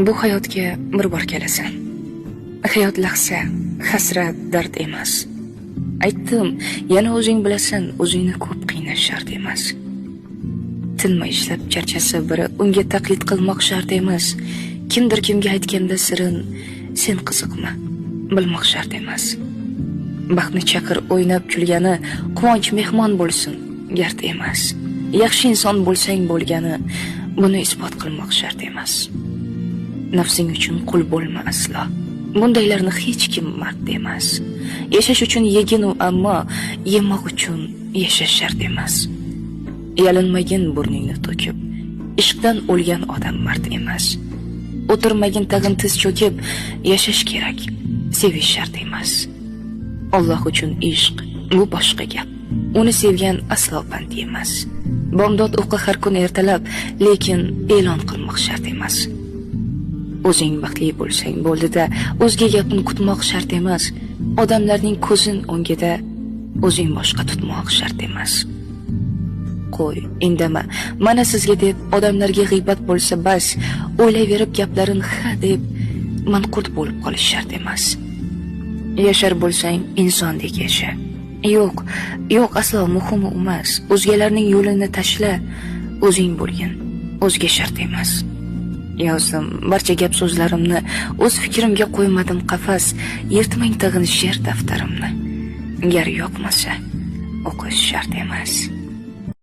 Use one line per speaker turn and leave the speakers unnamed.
Bu hayotga bir bor kelasan. Hayot lahza, hasrat, dard emas. Aytdim, yana o'zing bilasan, o'zingni ko'p qiynash shart emas. Tinmay ishlab charchasa biri, unga taqlid qilmoq shart emas. Kimdir kimga aytganda sirin, sen qiziqma, bilmoq shart emas. Baxtni chaqir o'ynab kulgani, quvonch mehmon bo'lsin, gard emas. Yaxshi inson bo'lsang bo'lgani, buni isbot qilmoq shart emas. Nafsing uchun qul bo'lma aslo. Bundaylarni hech kim mard emas. Yashash uchun yegin u, ammo yemoq uchun yashash shart emas. Yalinmagin burningni to'kib, ishqdan o'lgan odam mard emas. O'tirmagin tag'in tiz cho'kib, yashash kerak, sevish shart emas. Alloh uchun ishq bu boshqa gap. Uni sevgan aslo band emas. Bomdod o'qi har kun ertalab, lekin e'lon qilmoq shart emas. O'zing baxtli bo'lsang bo'ldi-da, o'zga gapni kutmoq shart emas. Odamlarning ko'zin o'ngida o'zing boshqa tutmoq shart emas. Qo'y, indama, mana sizga deb odamlarga g'iybat bo'lsa bas, o'ylayverib gaplarin ha deb manqurt bo'lib qolish shart emas. Yashar bo'lsang insondek yasha. Yo'q, aslo muhimi emas. O'zgalarning yo'lini tashla, o'zing bo'lgin, o'zga shart emas. Yozdim barcha gap so'zlarimni, o'z fikrimga qo'ymadim qafas, yirtmang tag'in she'r daftarimni. Gar yoqmasa, o'qish shart emas.